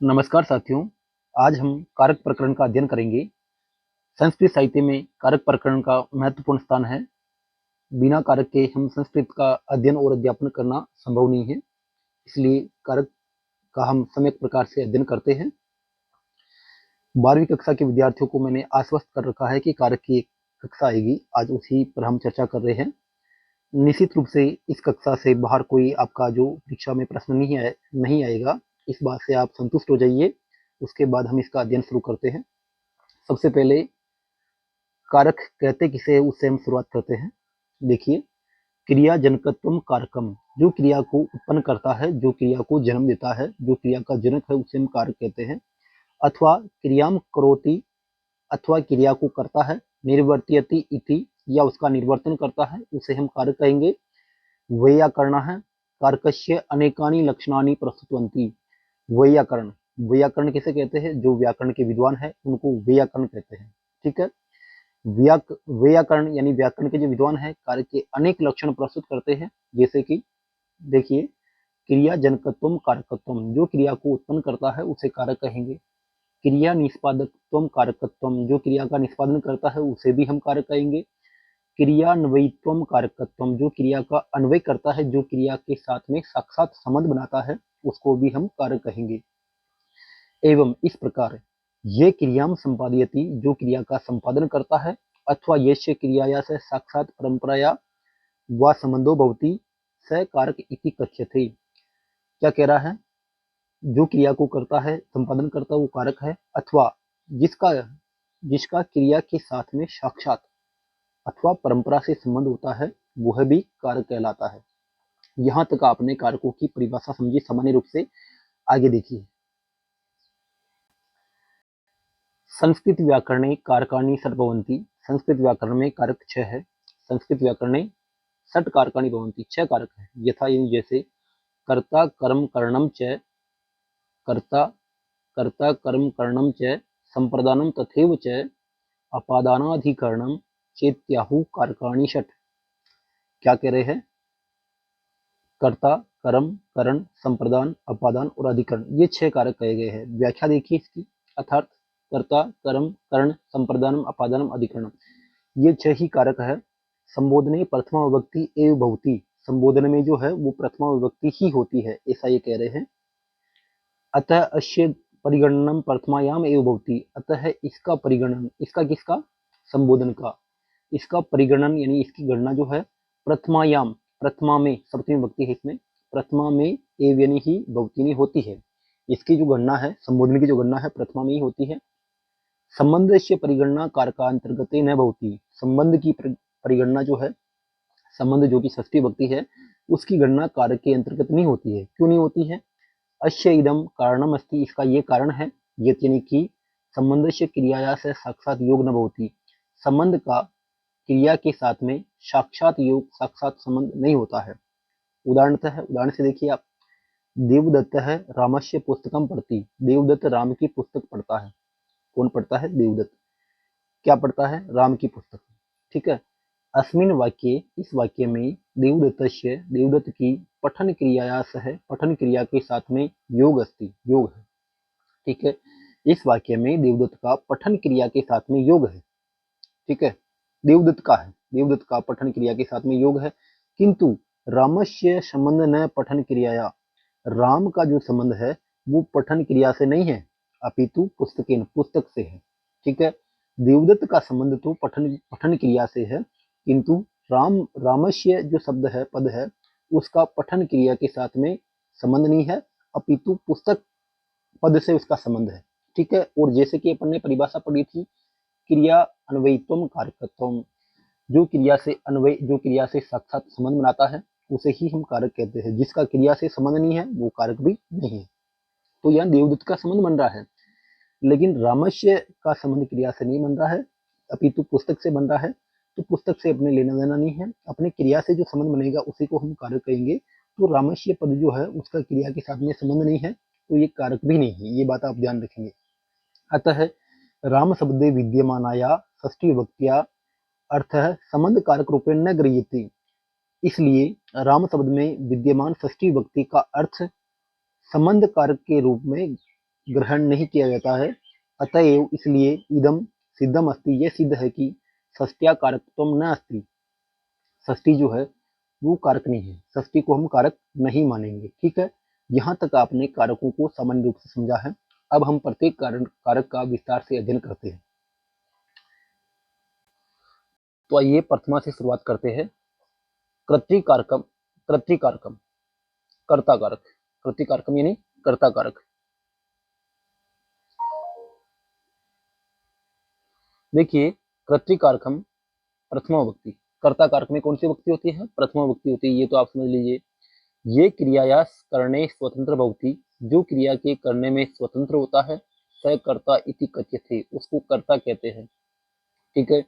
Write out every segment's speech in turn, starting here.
नमस्कार साथियों, आज हम कारक प्रकरण का अध्ययन करेंगे। संस्कृत साहित्य में कारक प्रकरण का महत्वपूर्ण स्थान है। बिना कारक के हम संस्कृत का अध्ययन और अध्यापन करना संभव नहीं है, इसलिए कारक का हम सम्यक प्रकार से अध्ययन करते हैं। 12वीं कक्षा के विद्यार्थियों को मैंने आश्वस्त कर रखा है कि कारक की एक कक्षा आएगी, आज उसी पर हम चर्चा कर रहे हैं। निश्चित रूप से इस कक्षा से बाहर कोई आपका जो परीक्षा में प्रश्न नहीं आएगा, इस बात से आप संतुष्ट हो जाइए। उसके बाद हम इसका अध्ययन शुरू करते हैं। सबसे पहले कारक कहते किसे है, उससे हम शुरुआत करते हैं। देखिए, क्रिया जनकत्वम कारकम, जो क्रिया को उत्पन्न करता है, जो क्रिया को जन्म देता है, जो क्रिया का जनक है, उसे हम कारक कहते हैं। अथवा क्रियाम करोति, अथवा क्रिया को करता है, निर्वर्त्यति इति, या उसका निर्वर्तन करता है, उसे हम कारक कहेंगे। वैयाकरण है, कारकस्य अनेकानि लक्षणानि प्रस्तुतवन्ति। वैयाकरण, वैयाकरण किसे कहते हैं? जो व्याकरण के विद्वान है उनको वैयाकरण कहते हैं। ठीक है। व्याकरण यानी व्याकरण के जो विद्वान है कारक के अनेक लक्षण प्रस्तुत करते हैं। जैसे कि देखिए, क्रिया जनकत्वम कारकत्वम, जो क्रिया को उत्पन्न करता है उसे कारक कहेंगे। क्रिया निष्पादकत्वम कारकत्वम, जो क्रिया का निष्पादन करता है उसे भी हम कारक कहेंगे। क्रियान्वयित्वम कारकत्वम, जो क्रिया का अन्वय करता है, जो क्रिया के साथ में साक्षात संबंध बनाता है, उसको भी हम कारक कहेंगे। एवं इस प्रकार ये क्रियाम संपादयति, जो क्रिया का संपादन करता है, अथवा यस्य क्रियाया से साक्षात परंपराया व संबंधो भवति स कारक इति कथ्यते। क्या कह रहा है? जो क्रिया को करता है, संपादन करता है, वो कारक है। अथवा जिसका जिसका क्रिया के साथ में साक्षात अथवा परंपरा से संबंध होता है, वह भी कारक कहलाता है। यहाँ तक आपने कारकों की परिभाषा समझी सामान्य रूप से। आगे देखिए, संस्कृत व्याकरणे कारकाणि षट् भवन्ति। संस्कृत व्याकरण में कारक 6 है। संस्कृत व्याकरणे षट् कारकाणि भवन्ति, 6 कारक है। यथा जैसे कर्ता कर्म करणम च, कर्ता कर्ता कर्म करणम च, संप्रदानम तथैव च, अपादानाधिकरणम चेत्याहु कारकाणि षट्। क्या कह रहे हैं? कर्ता, कर्म, करण, संप्रदान, अपादान और अधिकरण, ये 6 कारक कहे गए हैं। व्याख्या देखिए इसकी। अर्थात कर्ता, कर्म, करण, संप्रदानम, अपादानम, अधिकरणम, ये 6 ही कारक है। संबोधने प्रथमा विभक्ति एव भवति, संबोधन में जो है वो प्रथमा विभक्ति ही होती है, ऐसा ये कह रहे हैं। अतः अस्य परिगणनम प्रथमायाम एव भवति, अतः इसका परिगणन, इसका किसका? संबोधन का। इसका परिगणन यानी इसकी गणना जो है प्रथमायाम, प्रथमा में, सप्तमी विभक्ति है इसमें, प्रथमा में एव यानी ही भवति में होती है। इसकी जो गणना है, संबोधन की जो गणना है, प्रथमा में ही होती है। संबंध से परिगणना कारकांतर्गते न भवति, संबंध की परिगणना जो है, संबंध जो कि षष्ठी विभक्ति है, उसकी गणना कारक के अंतर्गत नहीं होती है। क्यों नहीं होती है? अस्य इदम कारणम अस्ति, इसका ये कारण है। ये यानी कि संबंध से क्रियाया से साक्षात योग न भवति, संबंध का क्रिया के साथ में साक्षात योग, साक्षात संबंध नहीं होता है। उदाहरण से देखिए आप, देवदत्त है रामस्य पुस्तकम पढ़ती, देवदत्त राम की पुस्तक पढ़ता है। कौन पढ़ता है? देवदत्त। क्या पढ़ता है? राम की पुस्तक। ठीक है। अस्मिन वाक्य, इस वाक्य में देवदत्तस्य, देवदत्त की पठन क्रियाया सह, पठन क्रिया के साथ में योग अस्ति, योग है। ठीक है। इस वाक्य में देवदत्त का पठन क्रिया के साथ में योग है। ठीक है, देवदत्त का है, देवदत्त का पठन क्रिया के साथ में योग है। किंतु रामस्य संबंध न पठन क्रियाया, राम का जो संबंध है वो पठन क्रिया से नहीं है, अपितु पुस्तकेन, पुस्तक से है। ठीक है। देवदत्त का संबंध तो पठन पठन क्रिया से है, किंतु रामस्य जो शब्द है, पद है, उसका पठन क्रिया के साथ में संबंध नहीं है, अपितु पुस्तक पद से उसका संबंध है। ठीक है। और जैसे कि अपन ने परिभाषा पढ़ी थी, क्रिया अन्वयित्वम कारकत्वम, जो क्रिया से अन्वय, जो क्रिया से साक्षात संबंध बनाता है, उसे ही हम कारक कहते हैं। जिसका क्रिया से संबंध नहीं है वो कारक भी नहीं है। तो यहाँ देवदत्त का संबंध बन रहा है, लेकिन रामस्य का संबंध क्रिया से नहीं बन रहा है, अपितु पुस्तक से बन रहा है। तो पुस्तक से अपने लेना देना नहीं है, अपने क्रिया से जो संबंध बनेगा उसी को हम कारक कहेंगे। तो रामस्य पद जो है उसका क्रिया के साथ में संबंध नहीं है, तो ये कारक भी नहीं है। ये बात आप ध्यान रखेंगे। अतः राम शब्दे विद्यमानाया षष्ठी विभक्त्या अर्थः संबंध कारक रूपेण न गृह्यते, इसलिए राम शब्द में विद्यमान षष्ठी विभक्ति का अर्थ संबंध कारक के रूप में ग्रहण नहीं किया जाता है। अतएव इसलिए इदम सिद्धम अस्ति, यह सिद्ध है कि षष्ट्या कारकत्वम न अस्ति, षष्ठी जो है वो कारक नहीं है, षष्ठी को हम कारक नहीं मानेंगे। ठीक है, यहाँ तक आपने कारकों को सामान्य रूप से समझा है। अब हम प्रत्येक कारक का विस्तार से अध्ययन करते हैं। तो आइए प्रथमा से शुरुआत करते हैं। कर्तृकारकम, कर्तृकारकम कर्ता कारक, कर्तृकारकम यानी कर्ता कारक। देखिए, कर्तृकारकम प्रथमा विभक्ति, कर्ता कारक में कौन सी विभक्ति होती है? प्रथमा विभक्ति होती है। ये तो आप समझ लीजिए। ये क्रिया या करने स्वतंत्र भवती, जो क्रिया के करने में स्वतंत्र होता है, स कर्ता इति कथ्यते, उसको कर्ता कहते हैं। ठीक है,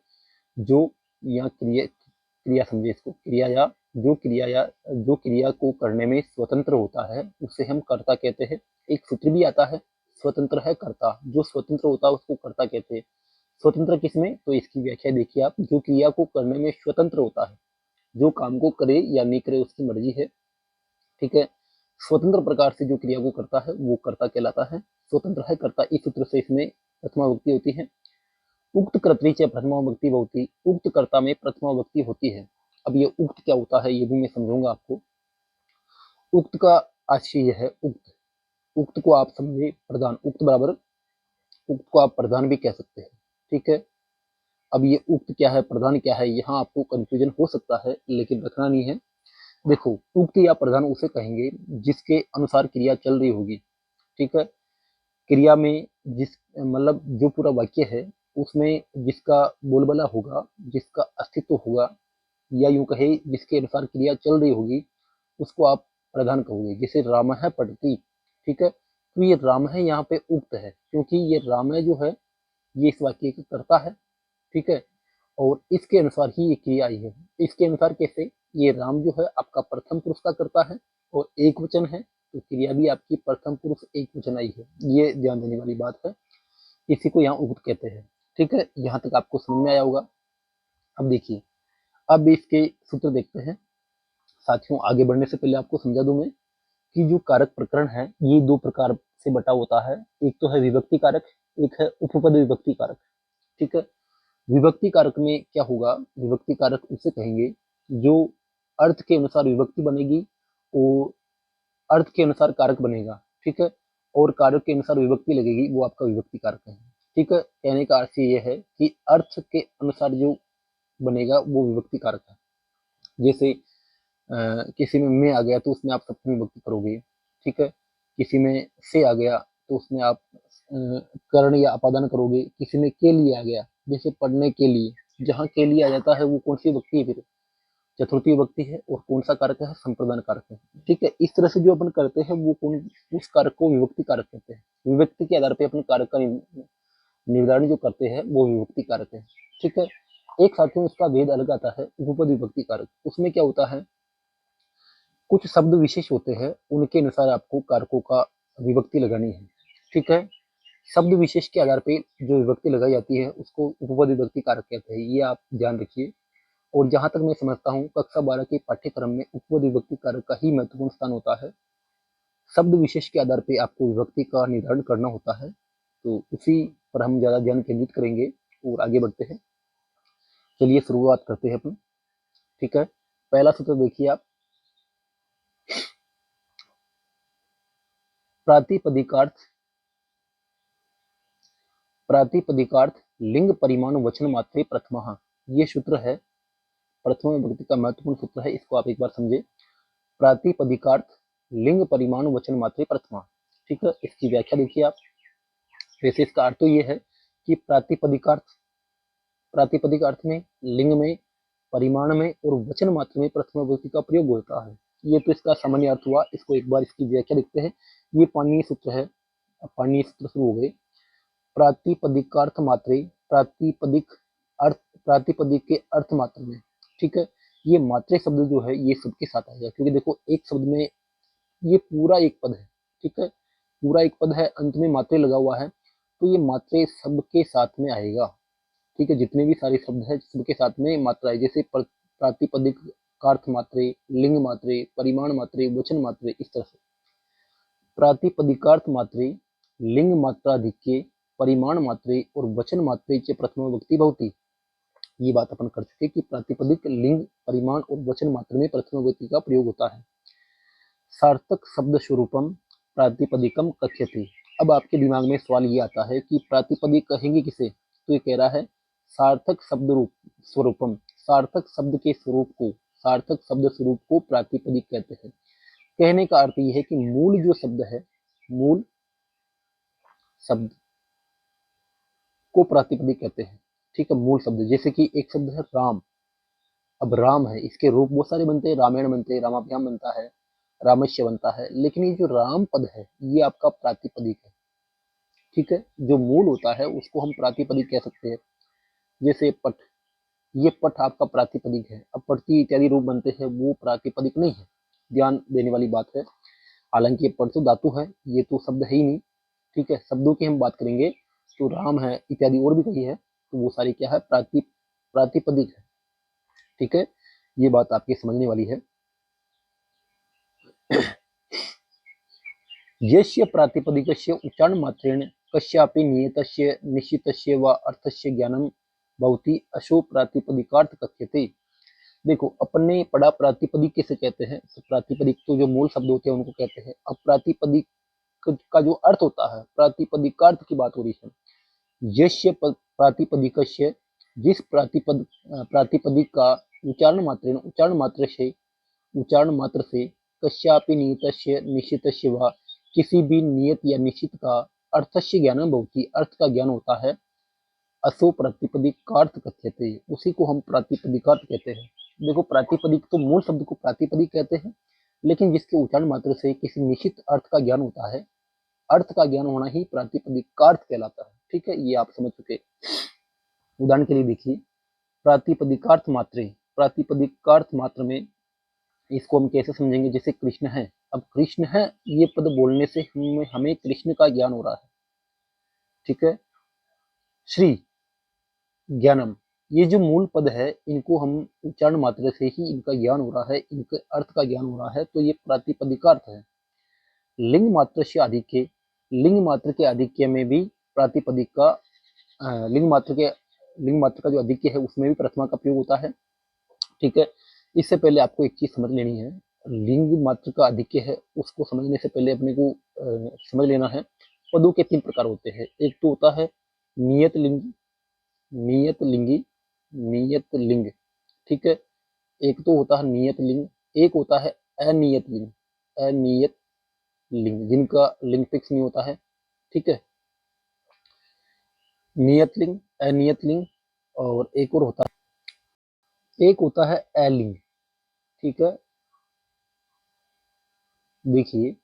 जो या क्रिया, क्रिया समझिए इसको, क्रिया या जो क्रिया को करने में स्वतंत्र होता है उसे हम कर्ता कहते हैं। एक सूत्र भी आता है, स्वतंत्र है कर्ता, जो स्वतंत्र होता है उसको कर्ता कहते हैं। स्वतंत्र किसमें? तो इसकी व्याख्या देखिए आप, जो क्रिया को करने में स्वतंत्र होता है, जो काम को करे या नहीं करे उसकी मर्जी है। ठीक है, स्वतंत्र प्रकार से जो क्रिया को करता है वो कर्ता कहलाता है। स्वतंत्र है कर्ता, इस सूत्र से इसमें प्रथमा विभक्ति होती है। उक्त कर्तृ च प्रथमा विभक्ति होती, उक्त कर्ता में प्रथमा विभक्ति होती है। अब ये उक्त क्या होता है ये भी मैं समझूंगा आपको। उक्त का आशय है उक्त, उक्त को आप समझे प्रधान, उक्त बराबर, उक्त को आप प्रधान भी कह सकते हैं। ठीक है, अब ये उक्त क्या है प्रधान क्या है, यहाँ आपको कंफ्यूजन हो सकता है, लेकिन रखना नहीं है। देखो, उक्त या प्रधान उसे कहेंगे जिसके अनुसार क्रिया चल रही होगी। ठीक है, क्रिया में जिस मतलब जो पूरा वाक्य है उसमें जिसका बोलबाला होगा, जिसका अस्तित्व होगा, या यूं कहे जिसके अनुसार क्रिया चल रही होगी, उसको आप प्रधान कहोगे। जैसे राम है पढ़ती, ठीक है, तो ये राम है यहाँ पे उक्त है, क्योंकि ये राम है जो है ये इस वाक्य का कर्ता है। ठीक है, और इसके अनुसार ही ये क्रिया आई है। इसके अनुसार कैसे? ये राम जो है आपका प्रथम पुरुष का कर्ता है और एक वचन है, तो क्रिया भी आपकी प्रथम पुरुष एक वचन आई है। ये ध्यान देने वाली बात है, इसी को यहाँ उक्त कहते हैं। ठीक है, यहाँ तक आपको समझ में आया होगा। अब देखिए, अब इसके सूत्र देखते हैं। साथियों, आगे बढ़ने से पहले आपको समझा दूं मैं कि जो कारक प्रकरण है ये दो प्रकार से बटा होता है। एक तो है विभक्ति कारक, एक है उपपद विभक्ति कारक। ठीक है, विभक्ति कारक में क्या होगा? विभक्ति कारक उसे कहेंगे जो अर्थ के अनुसार विभक्ति बनेगी और अर्थ के अनुसार कारक बनेगा। ठीक है, और कारक के अनुसार विभक्ति लगेगी, वो आपका विभक्ति कारक है। ठीक है, कहने का अर्थ ये है कि अर्थ के अनुसार जो बनेगा वो विभक्ति कारक है। जैसे किसी में मैं आ गया तो उसमें आप सप्तमी विभक्ति करोगे। ठीक है, किसी में से आ गया तो उसमें आप कर्ण या अपादान करोगे। किसी में के लिए आ गया, जैसे पढ़ने के लिए, जहाँ के लिए आ जाता है वो कौन सी विभक्ति है? फिर चतुर्थी विभक्ति है। और कौन सा कारक है? संप्रदान कारक है। ठीक है, इस तरह से जो अपन करते हैं वो कौन, उस कारक को विभक्ति कारक कहते हैं। विभक्ति के आधार पर अपन कारक का निर्धारण जो करते हैं वो विभक्ति कारक है। ठीक है, एक साथियों इसका भेद अलग आता है, उपपद विभक्ति कारक। उसमें क्या होता है, कुछ शब्द विशेष होते हैं, उनके अनुसार आपको कारकों का विभक्ति लगानी है। ठीक है, शब्द विशेष के आधार पर जो विभक्ति लगाई जाती है उसको उपपद विभक्ति कारक कहते हैं, ये आप ध्यान रखिए। और जहां तक मैं समझता हूँ कक्षा 12 के पाठ्यक्रम में उपपद विभक्ति कारक का ही महत्वपूर्ण स्थान होता है। शब्द विशेष के आधार पर आपको विभक्ति का निर्धारण करना होता है, तो उसी पर हम ज्यादा ध्यान केंद्रित करेंगे और आगे बढ़ते हैं। चलिए शुरुआत करते हैं अपन। ठीक है, पहला सूत्र देखिए आप, प्रातिपदिकार्थ, प्रातिपदिकार्थ लिंग परिमाण वचन मात्रे प्रथमा, ये सूत्र है, प्रथम विभक्ति का महत्वपूर्ण सूत्र है, इसको आप एक बार समझे। प्रातिपदिकार्थ लिंग परिमाण वचन मात्रे प्रथमा। ठीक है, इसकी व्याख्या देखिए आप। वैसे इसका अर्थ तो ये है कि प्रातिपदिकार्थ, प्रातिपदिक अर्थ में, लिंग में, परिमाण में और वचन मात्र में प्रथमा विभक्ति का प्रयोग होता है। ये तो इसका सामान्य अर्थ हुआ। इसको एक बार इसकी व्याख्या देखते हैं। ये पाणिनीय सूत्र है। पाणिनीय सूत्र शुरू हो गए। प्रातिपदिकार्थ मात्रे, प्रातिपदिक अर्थ, प्रातिपदिक के अर्थ मात्र में। ठीक है, ये मात्रे शब्द जो है ये सबके साथ आएगा, क्योंकि देखो एक शब्द में ये पूरा एक पद है। ठीक है, पूरा एक पद है, अंत में मात्रे लगा हुआ है, तो ये मात्रे सबके साथ में आएगा। ठीक है, जितने भी सारे शब्द है सबके साथ में मात्रा है, जैसे प्रातिपदिक, कार्थ मात्रे, लिंग मात्रे, परिमाण मात्रे, वचन मात्रे, इस तरह से। प्रातिपदिकार्थ मात्रे लिंग मात्राधिक्ये परिमाण मात्रे और वचन मात्रे च प्रथम विभक्ति भवति। ये बात अपन कर चुके कि प्रातिपदिक लिंग परिमाण और वचन मात्रा में प्रथम विभक्ति का प्रयोग होता है। सार्थक शब्द स्वरूपम प्रातिपदिकम कथ्यते। अब आपके दिमाग में सवाल ये आता है कि प्रातिपदिक कहेंगे किसे, तो ये कह रहा है सार्थक शब्द रूप स्वरूपम, सार्थक शब्द के स्वरूप को, सार्थक शब्द स्वरूप को प्रातिपदिक कहते हैं। कहने का अर्थ ये है कि मूल जो शब्द है, मूल शब्द को प्रातिपदिक कहते हैं। ठीक है, मूल शब्द, जैसे कि एक शब्द है राम। अब राम है, इसके रूप बहुत सारे बनते हैं, रामायण बनते हैं, रामाभ्याम बनता है, रामस्य बनता है, लेकिन ये जो राम पद है ये आपका प्रातिपदिक है। ठीक है, जो मूल होता है उसको हम प्रातिपदिक कह सकते हैं। जैसे पठ, ये पठ आपका प्रातिपदिक है। अब पठती इत्यादि रूप बनते हैं, वो प्रातिपदिक नहीं है, ध्यान देने वाली बात है। हालांकि ये पठ तो धातु है, ये तो शब्द है ही नहीं। ठीक है, शब्दों की हम बात करेंगे तो राम है इत्यादि और भी कही है, तो वो सारी क्या है, प्रातिपदिक है। ठीक है, ये बात आपकी समझने वाली है। यस्य प्रातिपदिकस्य उच्चारण मात्रेण कस्यापि नियतस्य निश्चितस्य व अर्थस्य ज्ञानं भवति अशो प्रातिपदिकार्थ कथ्यते। देखो, अपने पढ़ा प्रातिपदिक किसे कहते हैं, तो प्रातिपदिक तो जो मूल शब्द होते हैं उनको कहते हैं। अब प्रातिपदिक का जो अर्थ होता है, प्रातिपदिकार्थ की बात हो रही है। यस्य प्रातिपदिकस्य, जिस प्रातिपदिक का उच्चारण मात्र से कस्यापि नियतस्य निश्चितस्य वा किसी भी नियत या निश्चित का अर्थस्य ज्ञानं भवति, अर्थ का ज्ञान होता है, असो प्रातिपदिकार्थ कथ्यते, उसी को हम प्रातिपदिकार्थ कहते हैं। देखो, प्रातिपदिक तो मूल शब्द को प्रातिपदिक कहते हैं, लेकिन जिसके उच्चारण मात्र से किसी निश्चित अर्थ का ज्ञान होता है, अर्थ का ज्ञान होना ही प्रातिपदिकार्थ कहलाता है। ठीक है, ये आप समझ चुके। उदाहरण के लिए देखिए, प्रातिपदिकार्थ मात्रे, प्रातिपदिकार्थ मात्र में इसको हम कैसे समझेंगे, जैसे कृष्ण है। अब कृष्ण है ये पद बोलने से हमें कृष्ण का ज्ञान हो रहा है। ठीक है, श्री ज्ञानम, ये जो मूल पद है इनको हम उच्चारण मात्र से ही इनका ज्ञान हो रहा है, इनके अर्थ का ज्ञान हो रहा है, तो ये प्रातिपदिकार्थ है। लिंग मात्र से आधिक्य, लिंग मात्र के आधिक्य में भी प्रातिपदिक का लिंग मात्र का जो अधिक्य है उसमें भी प्रथमा का प्रयोग होता है। ठीक है, इससे पहले आपको एक चीज समझ लेनी है, लिंग मात्र का अधिक्य है उसको समझने से पहले अपने को समझ लेना है पदों के तीन प्रकार होते हैं। एक तो होता है नियत लिंगी, नियत लिंगी, नियत लिंग। ठीक है, एक तो होता है नियत लिंग, एक होता है अनियत लिंग, अनियत लिंग जिनका लिंग फिक्स नहीं होता है। ठीक है, नियत लिंग, अनियत लिंग, और एक और होता है, एक होता है अलिंग। ठीक है, देखिए,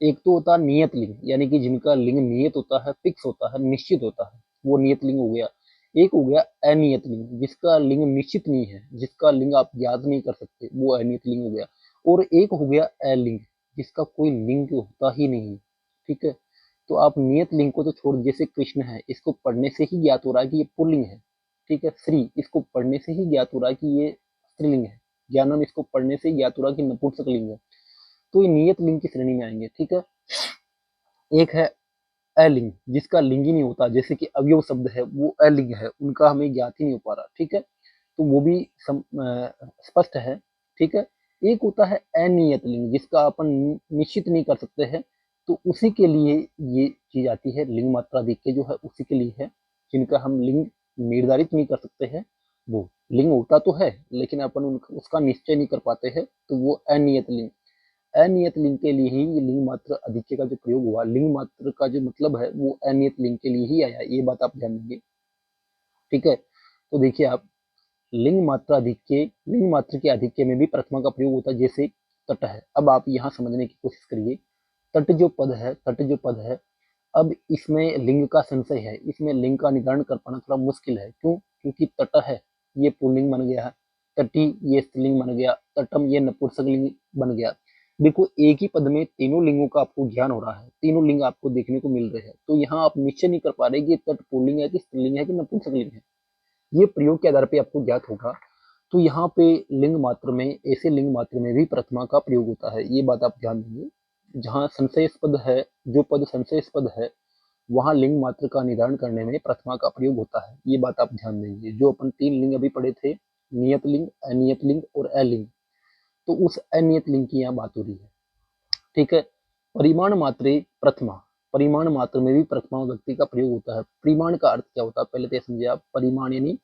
एक तो होता है नियत लिंग, यानी कि जिनका लिंग नियत होता है, फिक्स होता है, निश्चित होता है, वो नियत लिंग हो गया। एक हो गया अनियत लिंग, जिसका लिंग निश्चित नहीं है, जिसका लिंग आप ज्ञात नहीं कर सकते, वो अनियत लिंग हो गया। और एक हो गया अलिंग, जिसका कोई लिंग होता ही नहीं। ठीक है, तो आप नियत लिंग को तो छोड़, जैसे कृष्ण है, इसको पढ़ने से ही ज्ञात हो रहा है कि ये पुल्लिंग है। ठीक है, श्री, इसको पढ़ने से ही ज्ञात हो रहा है कि ये स्त्रीलिंग है। ज्ञानम, इसको पढ़ने से ही ज्ञात हो रहा है कि नपुंसक लिंग है, तो ये नियत लिंग की श्रेणी में आएंगे। ठीक है, एक है अलिंग, जिसका लिंग ही नहीं होता, जैसे कि अवयव शब्द है वो अलिंग है, उनका हमें ज्ञात ही नहीं हो पा रहा। ठीक है, तो वो भी स्पष्ट है। ठीक है, एक होता है अनियत लिंग, जिसका अपन निश्चित नहीं कर सकते हैं, तो उसी के लिए ये चीज आती है, लिंग मात्राधिक्य जो है उसी के लिए है, जिनका हम लिंग निर्धारित नहीं कर सकते हैं। वो लिंग होता तो है लेकिन अपन उसका निश्चय नहीं कर पाते हैं, तो वो अनियत लिंग। अनियत लिंग के लिए ही लिंग मात्र अधिक्य का जो प्रयोग हुआ, लिंग मात्र का जो मतलब है वो अनियत लिंग के लिए ही आया, ये बात आप ध्यान देंगे। ठीक है, तो देखिए आप, लिंग मात्र अधिक्य, लिंग मात्र के अधिक्य में भी प्रथमा का प्रयोग होता है, जैसे तट है। अब आप यहाँ समझने की कोशिश करिए, तट जो पद है, तट जो पद है, अब इसमें लिंग का संशय है, इसमें लिंग का निर्धारण कर पाना थोड़ा मुश्किल है। क्यों? क्योंकि तट है ये पुल्लिंग बन गया है, तटी ये स्त्रीलिंग बन गया, तटम ये नपुंसक लिंग बन गया। देखो, एक ही पद में तीनों लिंगों का आपको ज्ञान हो रहा है, तीनों लिंग आपको देखने को मिल रहे हैं, तो यहाँ आप निश्चय नहीं कर पा रहे कि तट पुल्लिंग है कि स्त्रीलिंग है कि नपुंसक लिंग है। ये प्रयोग के आधार पे आपको ज्ञात होगा। तो यहाँ पे लिंग मात्र में, ऐसे लिंग मात्र में भी प्रथमा का प्रयोग होता है, ये बात आप ध्यान देंगे। जहाँ संशयास्पद है, जो पद संशयास्पद है वहां लिंग मात्र का निर्धारण करने में प्रथमा का प्रयोग होता है। ये बात आप ध्यान देंगे। जो अपन 3 लिंग अभी पढ़े थे, नियत लिंग, अनियत लिंग और अलिंग, तो उस अनियत लिंग की यहाँ बात हो रही है। ठीक है। परिमाण मात्रे प्रथमा, परिमाण मात्र में भी प्रथमा विभक्ति का प्रयोग होता है। परिमाण का अर्थ क्या होता है पहले तो ये समझिए आप। परिमाण यानी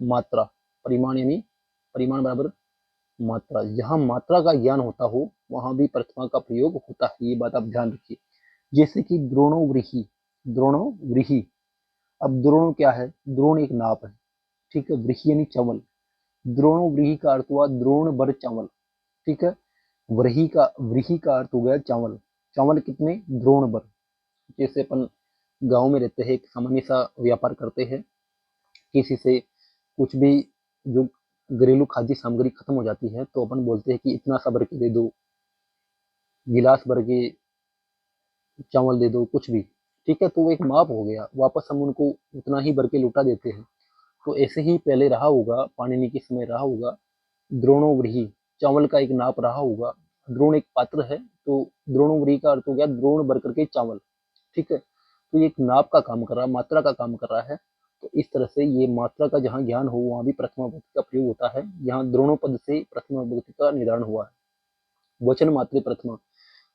मात्रा, परिमाण यानी परिमाण बराबर मात्रा। जहां मात्रा का ज्ञान होता हो वहां भी प्रथमा का प्रयोग होता है। ये बात आप ध्यान रखिए। जैसे कि द्रोणो व्रीहि, द्रोणो व्रीहि। अब द्रोण क्या है? द्रोण एक नाप है। ठीक है। व्रीहि यानी चवल। द्रोणो व्रीहि का अर्थ हुआ द्रोण भर चावल। ठीक है। व्रीहि का अर्थ हो गया चावल। चावल कितने? द्रोण भर। जैसे अपन गांव में रहते हैं, एक सामान्य सा व्यापार करते हैं, किसी से कुछ भी जो घरेलू खाद्य सामग्री खत्म हो जाती है तो अपन बोलते हैं कि इतना सा भर के दे दो, गिलास भर के चावल दे दो, कुछ भी। ठीक है। तो वो एक माप हो गया, वापस हम उनको उतना ही भर के लौटा देते हैं। तो ऐसे ही पहले रहा होगा, पाणिनि के समय रहा होगा, द्रोणो व्रीहि, चावल का एक नाप रहा होगा। द्रोण एक पात्र है, तो द्रोणो व्रीहि का अर्थ हो गया द्रोण भर करके चावल। ठीक है। तो ये एक नाप का काम कर रहा है, मात्रा का काम कर रहा है। तो इस तरह से ये मात्रा का जहाँ ज्ञान हो वहां भी प्रथमा विभक्ति का प्रयोग होता है। यहाँ द्रोणों पद से प्रथमा विभक्ति का निर्धारण हुआ है। वचन मात्र प्रथमा,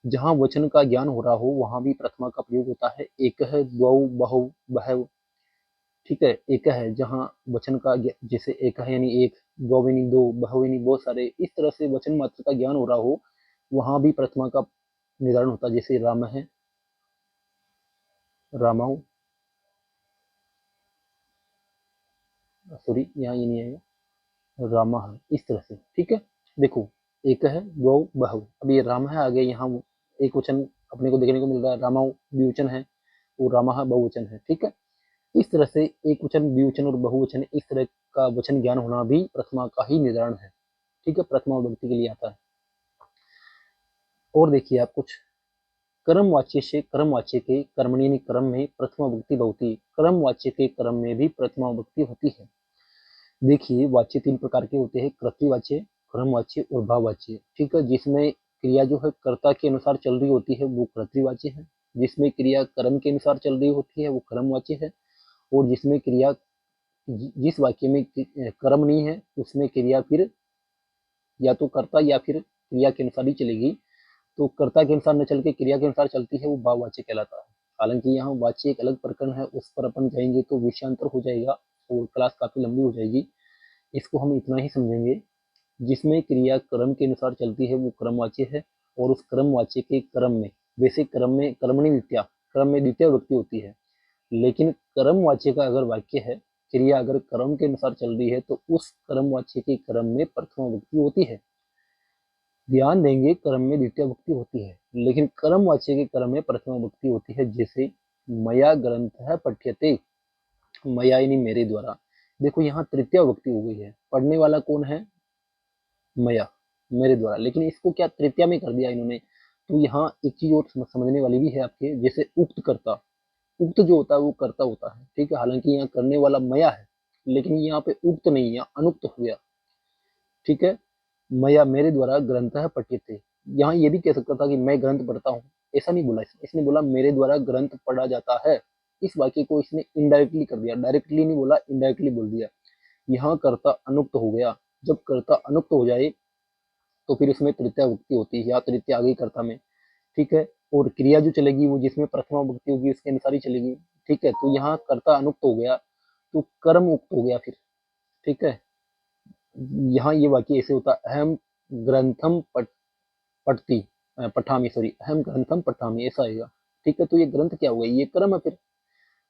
जहाँ वचन का ज्ञान हो रहा हो वहां भी प्रथमा का प्रयोग होता है। एक है, द्वौ, बहु, बहव। ठीक है। एक है जहाँ वचन का जैसे एक है यानी एक, द्वौ यानी दो, बहु यानी बहुत सारे, इस तरह से वचन मात्र का ज्ञान हो रहा हो वहां भी प्रथमा का निर्धारण होता है। जैसे राम है, रामाऊ, सॉरी यहाँ ये नहीं आएगा, रामा है, इस तरह से। ठीक है। देखो, एक है, दो, बहु। अब ये राम है आगे, यहाँ एक वचन अपने को देखने को मिल रहा है, रामाऊ द्विवचन है, वो रामा बहुवचन है। ठीक है। इस तरह से एक वचन, द्विवचन और बहुवचन, इस तरह का वचन ज्ञान होना भी प्रथमा का ही निर्धारण है। ठीक है। प्रथमा विभक्ति के लिए आता है। और देखिए आप कुछ, कर्म वाच्य से कर्म वाच्य के कर्मणि यानी कर्म में प्रथमा विभक्ति होती, कर्म वाच्य के कर्म में भी प्रथमा विभक्ति होती है। देखिए, वाच्य 3 प्रकार के होते हैं, कृतिवाच्य, कर्मवाच्य और भाववाच्य। ठीक है। जिसमें क्रिया जो है कर्ता के अनुसार चल रही होती है वो कृतिवाच्य है, जिसमें क्रिया कर्म के अनुसार चल रही होती है वो कर्मवाच्य है, और जिसमें क्रिया, जिस वाक्य में कर्म नहीं है उसमें क्रिया फिर या तो कर्ता या फिर क्रिया के अनुसार ही चलेगी। तो कर्ता के अनुसार न चल के क्रिया के अनुसार चलती है वो भाववाच्य कहलाता है। हालांकि यहाँ वाच्य एक अलग प्रकरण है, उस पर अपन जाएंगे तो विषयांतर हो जाएगा और क्लास काफी लंबी हो जाएगी। इसको हम इतना ही समझेंगे, जिसमें क्रिया क्रम के अनुसार चलती है वो क्रमवाच्य है, और उस क्रमवाच्य के क्रम में, वैसे क्रम में कर्मणि द्वितीया, क्रम में द्वितीय विभक्ति होती है, लेकिन क्रमवाच्य का अगर वाक्य है, क्रिया अगर क्रम के अनुसार चल रही है तो उस क्रमवाच्य के क्रम में प्रथमा विभक्ति होती है। ध्यान देंगे, क्रम में द्वितीय विभक्ति होती है लेकिन क्रमवाच्य के क्रम में प्रथमा विभक्ति होती है। जैसे मया ग्रंथ पठ्यते, मया यानी मेरे द्वारा। देखो यहाँ तृतीय विभक्ति हो गई है, पढ़ने वाला कौन है? मया, मेरे द्वारा, लेकिन इसको क्या तृतीया में कर दिया इन्होंने। तो यहाँ एक चीज और समझने वाली भी है आपके, जैसे उक्त करता, उक्त जो होता है वो करता होता है। ठीक है। हालांकि यहाँ करने वाला मया है, लेकिन यहाँ पे उक्त नहीं, यहाँ अनुक्त हो गया। ठीक है। मया, मेरे द्वारा ग्रंथ पठ्यते। यहाँ ये भी कह सकता था कि मैं ग्रंथ पढ़ता हूँ, ऐसा नहीं बोला इसने बोला मेरे द्वारा ग्रंथ पढ़ा जाता है। इस वाक्य को इसने इनडायरेक्टली कर दिया, डायरेक्टली नहीं बोला, इनडायरेक्टली बोल दिया। यहाँ कर्ता अनुक्त हो गया। जब कर्ता अनुक्त हो जाए तो फिर उसमें तृतीया विभक्ति होती है या तृतीया आ गई कर्ता में। ठीक है। और क्रिया जो चलेगी वो जिसमें प्रथमा विभक्ति होगी उसके अनुसार ही चलेगी। ठीक है। तो यहाँ कर्ता अनुक्त हो गया तो कर्म उक्त हो गया फिर। ठीक है। यहाँ ये वाक्य ऐसे होता, अहम ग्रंथम पठती, पठामी, सॉरी, अहम ग्रंथम पठामी, ऐसा आएगा। ठीक है। तो ये ग्रंथ क्या हुआ? ये कर्म है फिर।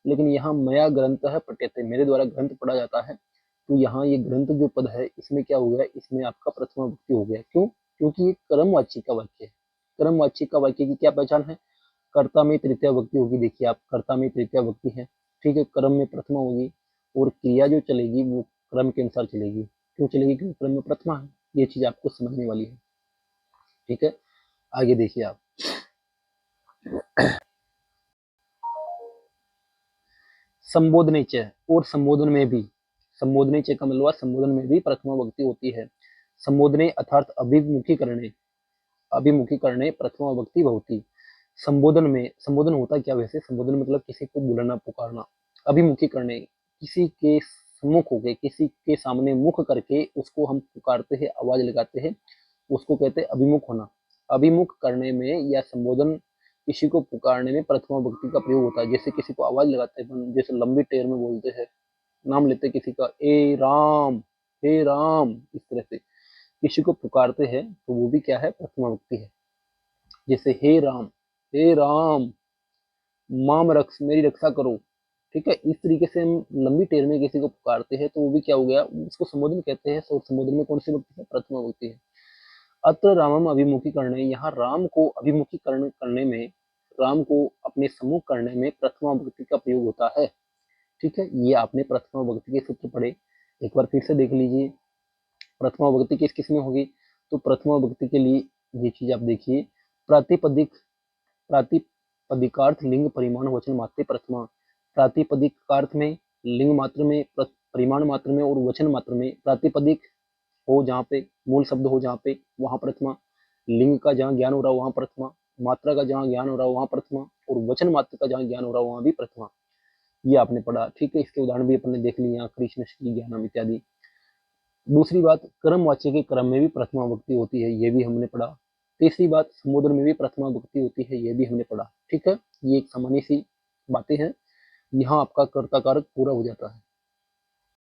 लेकिन यहाँ मया ग्रंथ है पठ्यते, मेरे द्वारा ग्रंथ पढ़ा जाता है। तो यहाँ ये ग्रंथ जो पद है इसमें क्या हो गया? इसमें आपका प्रथमा विभक्ति हो गया। क्यों? क्योंकि ये कर्मवाची का वाक्य है। कर्मवाची का वाक्य की क्या पहचान है? कर्ता में तृतीया विभक्ति होगी। देखिए आप, कर्ता में तृतीया विभक्ति है। ठीक है। कर्म में प्रथमा होगी, और क्रिया जो चलेगी वो क्रम के अनुसार चलेगी। क्यों चलेगी? क्योंकि क्रम में प्रथमा है। ये चीज आपको समझने वाली है। ठीक है। आगे देखिए आप, संबोधने च, और संबोधन में भी, संबोधने च का मतलब संबोधन में भी प्रथमा विभक्ति होती है। संबोधने अर्थात अभिमुखीकरणे, अभिमुखीकरणे प्रथमा विभक्ति भवति। संबोधन होता क्या वैसे? संबोधन मतलब किसी को बुलाना, पुकारना। अभिमुखीकरण, किसी के सम्मुख होके, किसी के सामने मुख करके उसको हम पुकारते हैं, आवाज लगाते हैं, उसको कहते हैं अभिमुख होना। अभिमुख करने में या संबोधन किसी को पुकारने में प्रथमा विभक्ति का प्रयोग होता है। जैसे किसी को आवाज लगाते हैं, जैसे लंबी टेर में बोलते हैं, नाम लेते हैं किसी का, ए राम, हे राम, इस तरह से किसी को पुकारते हैं तो वो भी क्या है? प्रथमा विभक्ति है। जैसे हे राम, माम रक्ष, मेरी रक्षा करो। ठीक है, इस तरीके से हम लंबी टेर में किसी को पुकारते हैं तो वो भी क्या हो गया? उसको संबोधन कहते हैं। और संबोधन में कौन सी विभक्ति है? प्रथमा विभक्ति है। अत्र रामम अभिमुखीकरण, यहाँ राम को अभिमुखीकरण करने में, राम को अपने सम्मुख करने में प्रथमा विभक्ति का प्रयोग होता है। ठीक है, ये आपने प्रथमा विभक्ति के सूत्र पढ़े, एक बार फिर से देख लीजिए। प्रथमा विभक्ति किस किस में होगी? तो प्रथमा विभक्ति के लिए ये चीज आप देखिए, प्रातिपदिक, प्रातिपदिकार्थ, लिंग, परिमाण, वचन मात्र, प्रथमा। प्रातिपदिकार्थ में, लिंग मात्र में, परिमाण मात्र में और वचन मात्र में। प्रातिपदिक हो जहाँ पे, मूल शब्द हो जहाँ पे, वहां प्रथमा। लिंग का जहाँ ज्ञान हो रहा हो वहां प्रथमा। मात्रा का जहाँ ज्ञान हो रहा हो वहां प्रथमा। और वचन मात्र का जहाँ ज्ञान हो रहा हो वहां भी प्रथमा। ये आपने पढ़ा। ठीक है, इसके उदाहरण भी अपने देख लिए, यहाँ कृष्ण, श्री, ज्ञानम इत्यादि। दूसरी बात, क्रमवाच्य के क्रम में भी प्रथमा विभक्ति होती है, ये भी हमने पढ़ा। तीसरी बात, संबोधन में भी प्रथमा विभक्ति होती है, ये भी हमने पढ़ा। ठीक है, ये एक सामान्य सी बातें हैं। यहाँ आपका कर्ता कारक पूरा हो जाता है।